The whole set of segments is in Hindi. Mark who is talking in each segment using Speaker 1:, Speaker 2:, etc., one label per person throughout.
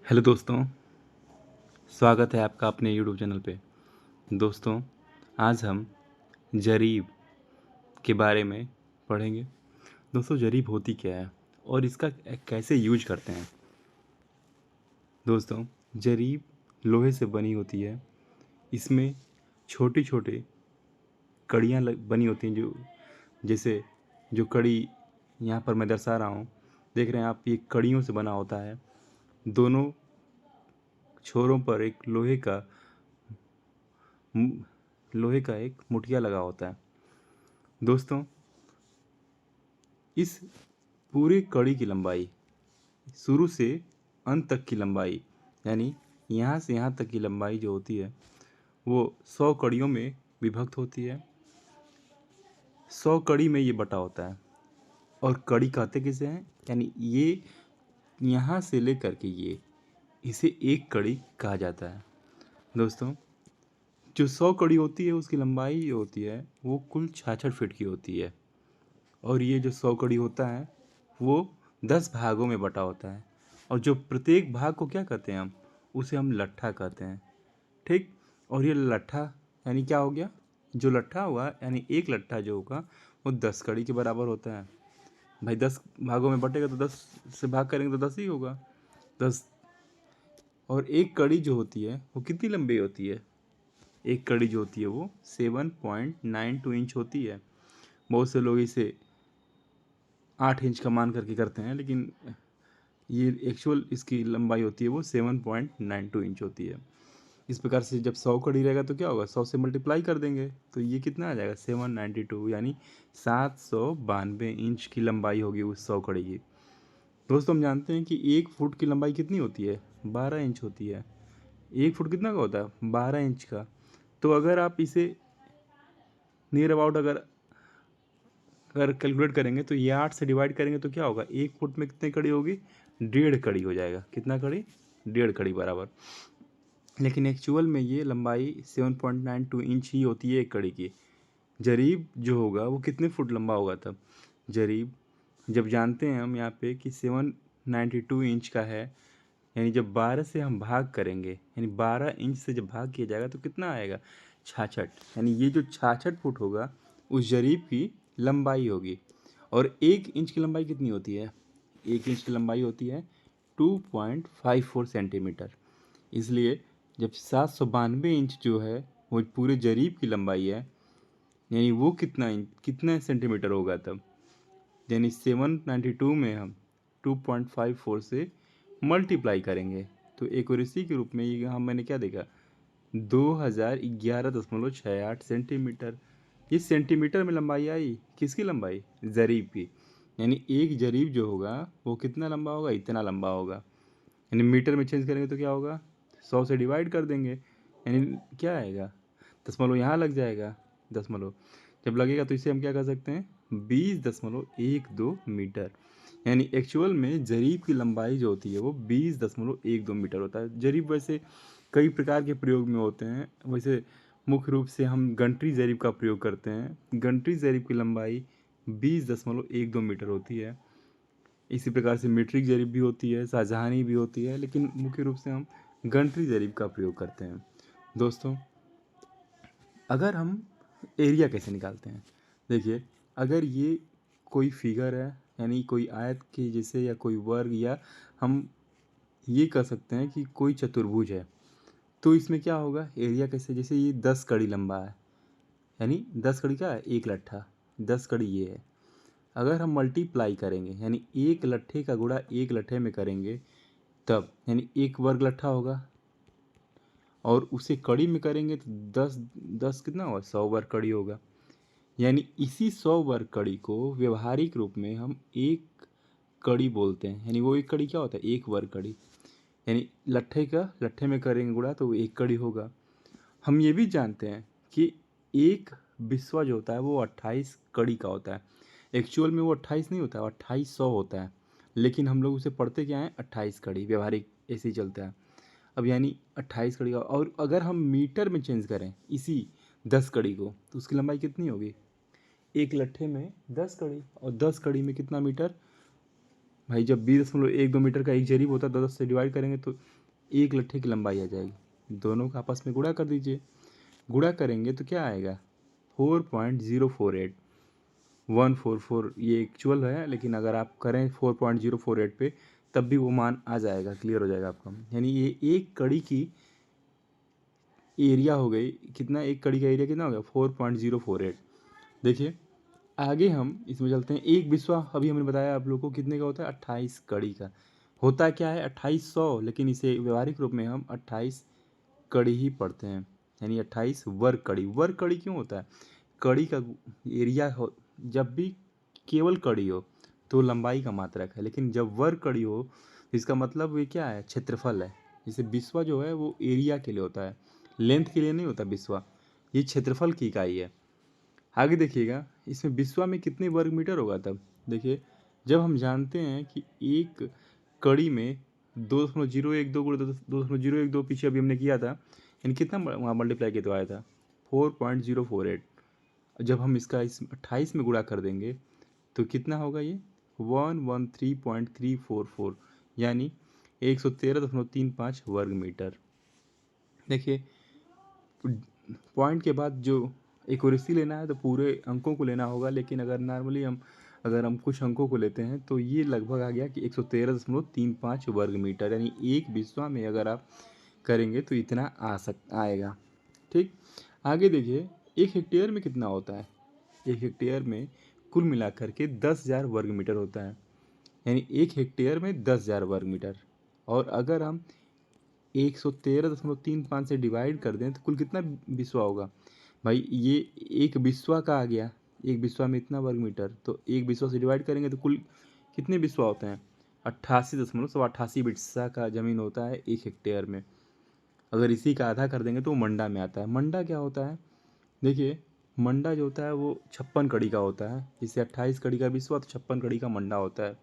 Speaker 1: हेलो दोस्तों, स्वागत है आपका अपने यूट्यूब चैनल पे। दोस्तों, आज हम जरीब के बारे में पढ़ेंगे। दोस्तों, जरीब होती क्या है और इसका कैसे यूज करते हैं। दोस्तों, जरीब लोहे से बनी होती है। इसमें छोटी छोटी कड़ियाँ बनी होती हैं, जो जैसे जो कड़ी यहाँ पर मैं दर्शा रहा हूँ, देख रहे हैं आप, ये कड़ियों से बना होता है। दोनों छोरों पर एक लोहे का एक मुठिया लगा होता है। दोस्तों, इस पूरी कड़ी की लंबाई, शुरू से अंत तक की लंबाई, यानी यहाँ से यहाँ तक की लंबाई जो होती है वो 100 कड़ियों में विभक्त होती है। 100 कड़ी में ये बटा होता है। और कड़ी कहते किसे हैं, यानी ये यहाँ से लेकर के इसे एक कड़ी कहा जाता है। दोस्तों, जो 100 कड़ी होती है उसकी लंबाई जो होती है वो कुल 66 फीट की होती है। और ये जो 100 कड़ी होता है वो 10 भागों में बटा होता है। और जो प्रत्येक भाग को क्या कहते हैं, उसे हम लट्ठा कहते हैं। ठीक। और ये लट्ठा यानी क्या हो गया, जो लट्ठा हुआ यानी एक लट्ठा जो होगा वो 10 कड़ी के बराबर होता है। भाई 10 भागों में बटेगा तो 10 से भाग करेंगे तो 10 ही होगा। 10। और एक कड़ी जो होती है वो कितनी लंबी होती है, एक कड़ी जो होती है वो 7.92 इंच होती है। बहुत से लोग इसे 8 इंच का मान करके करते हैं, लेकिन ये एक्चुअल इसकी लंबाई होती है वो 7.92 इंच होती है। इस प्रकार से जब 100 कड़ी रहेगा तो क्या होगा, 100 से मल्टीप्लाई कर देंगे तो ये कितना आ जाएगा, 792, यानी 792 इंच की लंबाई होगी उस 100 कड़ी की। दोस्तों, हम जानते हैं कि 1 फुट की लंबाई कितनी होती है, 12 इंच होती है। 1 फुट कितना का होता है, 12 इंच का। तो अगर आप इसे नियर अबाउट अगर अगर कैलकुलेट करेंगे तो ये 8 से डिवाइड करेंगे तो क्या होगा, 1 फुट में कितनी कड़ी होगी, 1.5 कड़ी हो जाएगा। कितना कड़ी, 1.5 कड़ी बराबर। लेकिन एक्चुअल में ये लंबाई 7.92 इंच ही होती है एक कड़ी की। जरीब जो होगा वो कितने फुट लंबा होगा तब, जरीब जब जानते हैं हम यहाँ पे कि 792 इंच का है, यानी जब 12 से हम भाग करेंगे, यानी 12 इंच से जब भाग किया जाएगा तो कितना आएगा, 66। यानी ये जो 66 फुट होगा उस जरीब की लंबाई होगी। और 1 इंच की लंबाई कितनी होती है, 1 इंच की लंबाई होती है 2.54 सेंटीमीटर। इसलिए जब 792 इंच जो है वो पूरे जरीब की लंबाई है, यानी वो कितना सेंटीमीटर होगा तब, यानी 792 में हम 2.54 से मल्टीप्लाई करेंगे तो एक्यूरेसी के रूप में ये हम मैंने क्या देखा, 2011.68 सेंटीमीटर। इस सेंटीमीटर में लंबाई आई, किसकी लंबाई, जरीब की। यानी एक जरीब जो होगा वो कितना लंबा होगा, इतना लंबा होगा। यानी मीटर में चेंज करेंगे तो क्या होगा, 100 से डिवाइड कर देंगे, यानी क्या आएगा, दशमलव यहाँ लग जाएगा। दशमलव जब लगेगा तो इसे हम क्या कर सकते हैं, 20.12 मीटर। यानी एक्चुअल में जरीब की लंबाई जो होती है वो 20.12 मीटर होता है। जरीब वैसे कई प्रकार के प्रयोग में होते हैं। वैसे मुख्य रूप से हम गंटरी जरीब का प्रयोग करते हैं। गंटरी जरीब की लंबाई 20.12 मीटर होती है। इसी प्रकार से मीट्रिक जरीब भी होती है, शाहजहानी भी होती है, लेकिन मुख्य रूप से हम गंटरी जरीब का प्रयोग करते हैं। दोस्तों, अगर हम एरिया कैसे निकालते हैं, देखिए, अगर ये कोई फिगर है, यानी कोई आयत के जैसे या कोई वर्ग, या हम ये कह सकते हैं कि कोई चतुर्भुज है, तो इसमें क्या होगा, एरिया कैसे, जैसे ये 10 कड़ी लंबा है, यानी 10 कड़ी का है, एक लट्ठा, 10 कड़ी ये है। अगर हम मल्टीप्लाई करेंगे, यानी एक लट्ठे का गुणा एक लट्ठे में करेंगे, तब यानी एक वर्ग लट्ठा होगा, और उसे कड़ी में करेंगे तो 10 10 कितना होगा, 100 वर्ग कड़ी होगा। यानी इसी 100 वर्ग कड़ी को व्यवहारिक रूप में हम एक कड़ी बोलते हैं। यानी वो एक कड़ी क्या होता है, एक वर्ग कड़ी। यानी लट्ठे का लट्ठे में करेंगे गुणा तो वो एक कड़ी होगा। हम ये भी जानते हैं कि एक बिस्वा जो होता है वो 28 कड़ी का होता है। एक्चुअल में वो 28 नहीं होता है, 2800 होता है, लेकिन हम लोग उसे पढ़ते क्या हैं, 28 कड़ी, व्यवहारिक ऐसे ही चलता है। अब यानी 28 कड़ी का, और अगर हम मीटर में चेंज करें इसी 10 कड़ी को तो उसकी लंबाई कितनी होगी, एक लट्ठे में 10 कड़ी, और 10 कड़ी में कितना मीटर, भाई जब 20.12 मीटर का एक जरीब होता है 10 से डिवाइड करेंगे तो एक लट्ठे की लंबाई आ जाएगी। दोनों का आपस में गुणा कर दीजिए, गुणा करेंगे तो क्या आएगा 4.048 144। ये एक्चुअल है, लेकिन अगर आप करें 4.048 पे तब भी वो मान आ जाएगा, क्लियर हो जाएगा आपका। यानी ये एक कड़ी की एरिया हो गई कितना, एक कड़ी का एरिया कितना हो गया 4.048। देखिए आगे हम इसमें चलते हैं। एक बिस्वा अभी हमने बताया आप लोगों को कितने का होता है 28 कड़ी का होता है। क्या है 2800, लेकिन इसे व्यवहारिक रूप में हम 28 कड़ी ही पढ़ते हैं, यानी 28 वर्ग कड़ी। वर्ग कड़ी क्यों होता है, कड़ी का एरिया हो, जब भी केवल कड़ी हो तो लंबाई का मात्रक है, लेकिन जब वर्ग कड़ी हो इसका मतलब ये क्या है क्षेत्रफल है। जैसे बिस्वा जो है वो एरिया के लिए होता है, लेंथ के लिए नहीं होता बिस्वा, ये क्षेत्रफल की इकाई है। आगे देखिएगा इसमें बिस्वा में कितने वर्ग मीटर होगा तब। देखिए जब हम जानते हैं कि एक कड़ी में 2.012 गुणा 2.012 पीछे अभी हमने किया था, यानी कितना वहाँ मल्टीप्लाई किया तो आया था 4.048। जब हम इसका इस 28 में गुणा कर देंगे तो कितना होगा ये 113.344, यानी 113.35 वर्ग मीटर। देखिए पॉइंट के बाद जो एक्यूरेसी लेना है तो पूरे अंकों को लेना होगा, लेकिन अगर नॉर्मली अगर हम कुछ अंकों को लेते हैं तो ये लगभग आ गया कि 113.35 वर्ग मीटर, यानी एक बिस्वा में अगर आप करेंगे तो इतना आएगा। ठीक, आगे देखिए एक हेक्टेयर में कितना होता है। एक हेक्टेयर में कुल मिलाकर के 10,000 वर्ग मीटर होता है, यानी एक हेक्टेयर में 10,000 वर्ग मीटर। और अगर हम 113.35 से डिवाइड कर दें तो कुल कितना बिस्वा होगा। भाई ये एक बिस्वा का आ गया, एक बिस्वा में इतना वर्ग मीटर, तो एक बिस्वा से डिवाइड करेंगे तो कुल कितने बिस्वा होते हैं 88.88 बिस्सा का ज़मीन होता है एक हेक्टेयर में। अगर इसी का आधा कर देंगे तो वो मंडा में आता है। मंडा क्या होता है, देखिए मंडा जो होता है वो 56 कड़ी का होता है। जैसे 28 कड़ी का बिस्वा तो 56 कड़ी का मंडा होता है।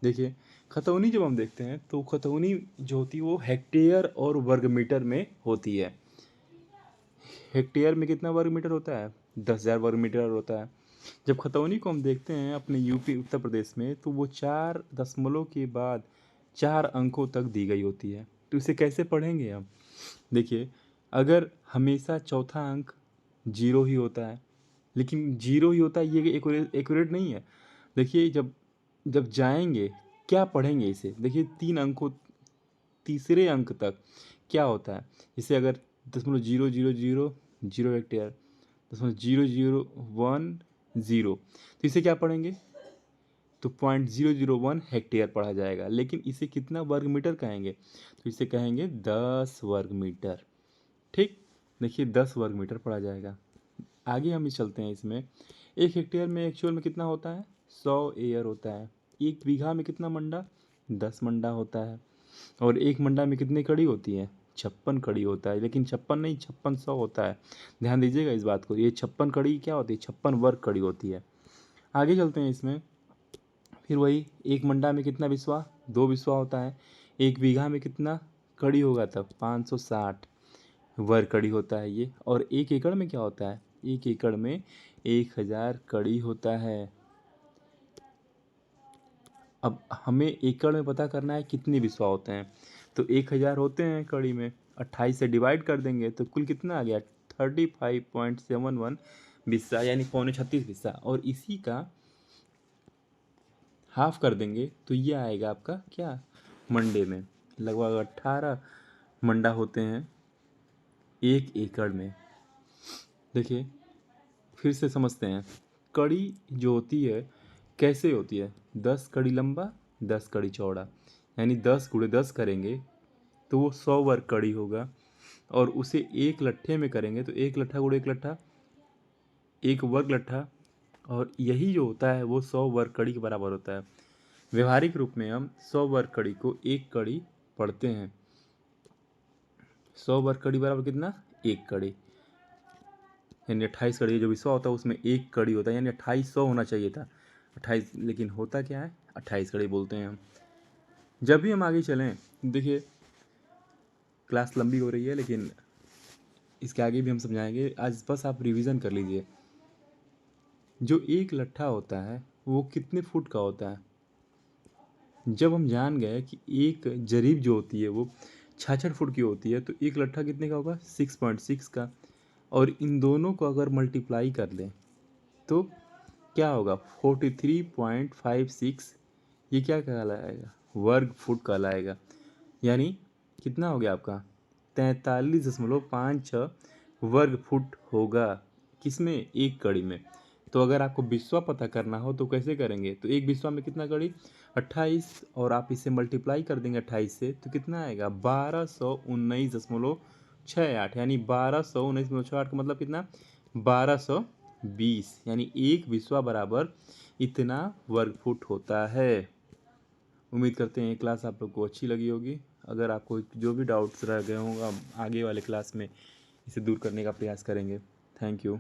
Speaker 1: देखिए खतौनी जब हम देखते हैं तो खतौनी जो होती है वो हेक्टेयर और वर्ग मीटर में होती है। हेक्टेयर में कितना वर्ग मीटर होता है 10,000 वर्ग मीटर होता है। जब खतौनी को हम देखते हैं अपने यूपी उत्तर प्रदेश में तो वो 4 दशमलव के बाद 4 अंकों तक दी गई होती है। तो इसे कैसे पढ़ेंगे हम, देखिए अगर हमेशा चौथा अंक जीरो ही होता है, लेकिन जीरो ही होता है ये एक्यूरेट नहीं है। देखिए जब जब जाएंगे क्या पढ़ेंगे इसे, देखिए 3 अंकों तीसरे अंक तक क्या होता है। जैसे अगर 0.000 हेक्टेयर 0.0010, तो इसे क्या पढ़ेंगे तो 0.001 हेक्टेयर पढ़ा जाएगा, लेकिन इसे कितना वर्ग मीटर कहेंगे तो इसे कहेंगे 10 वर्ग मीटर। ठीक, देखिए 10 वर्ग मीटर पढ़ा जाएगा। आगे हम चलते हैं इसमें। एक हेक्टेयर में एक्चुअल में कितना होता है 100 एयर होता है। एक बीघा में कितना मंडा 10 मंडा होता है। और एक मंडा में कितनी कड़ी होती है 56 कड़ी होता है, लेकिन 56 नहीं 5600 होता है। ध्यान दीजिएगा इस बात को, ये 56 कड़ी क्या होती है 56 वर्ग कड़ी होती है। आगे चलते हैं इसमें। फिर वही एक मंडा में कितना बिस्वा 2 बिस्वा होता है। एक बीघा में कितना कड़ी होगा तब 560 वर्ग कड़ी होता है ये। और एक एकड़ में क्या होता है, एक एकड़ में 1000 कड़ी होता है। अब हमें एकड़ में पता करना है कितने बिस्वा होते हैं, तो 1000 होते हैं कड़ी में, 28 से डिवाइड कर देंगे तो कुल कितना आ गया 35.71 बिस्सा, यानी 36 बिस्सा। और इसी का हाफ कर देंगे तो ये आएगा आपका क्या मंडे में। लगभग 18 मंडा होते हैं एक एकड़ में। देखिए फिर से समझते हैं, कड़ी जो होती है कैसे होती है 10 कड़ी लंबा 10 कड़ी चौड़ा, यानी 10 गुणे 10 करेंगे तो वो 100 वर्ग कड़ी होगा। और उसे एक लट्ठे में करेंगे तो एक लट्ठा गुणे एक लट्ठा एक वर्ग लट्ठा, और यही जो होता है वो 100 वर्ग कड़ी के बराबर होता है। व्यवहारिक रूप में हम 100 वर्ग कड़ी को एक कड़ी पढ़ते हैं। 100 वर्ग कड़ी बराबर कितना एक कड़ी, यानी 28 कड़ी जो भी 100 होता है उसमें एक कड़ी होता है, यानी 2800 होना चाहिए था 28, लेकिन होता क्या है 28 कड़ी बोलते हैं हम। जब भी हम आगे चलें, देखिए क्लास लंबी हो रही है लेकिन इसके आगे भी हम समझाएंगे, आज बस आप रिवीजन कर लीजिए। जो एक लट्ठा होता है वो कितने फुट का होता है, जब हम जान गए कि एक जरीब जो होती है वो 66 फुट की होती है, तो एक लट्ठा कितने का होगा? 6.6 का। और इन दोनों को अगर मल्टीप्लाई कर लें तो क्या होगा? 43.56। ये क्या कहलाएगा? वर्ग फुट कहलाएगा। यानी कितना हो गया आपका? 43.56 वर्ग फुट होगा। किसमें? एक कड़ी में। तो अगर आपको बिस्वा पता करना हो तो कैसे करेंगे? तो एक बिस्वा में कितना कड़ी? 28, और आप इसे मल्टीप्लाई कर देंगे 28 से तो कितना आएगा? 1219.68। यानी 1219.68 का मतलब कितना? 1220। यानी एक बिस्वा बराबर इतना वर्ग फुट होता है। उम्मीद करते हैं ये क्लास आप लोग को अच्छी लगी होगी। अगर आपको जो भी डाउट्स रह गए होंगे, हम आगे वाले क्लास में इसे दूर करने का प्रयास करेंगे। Thank you.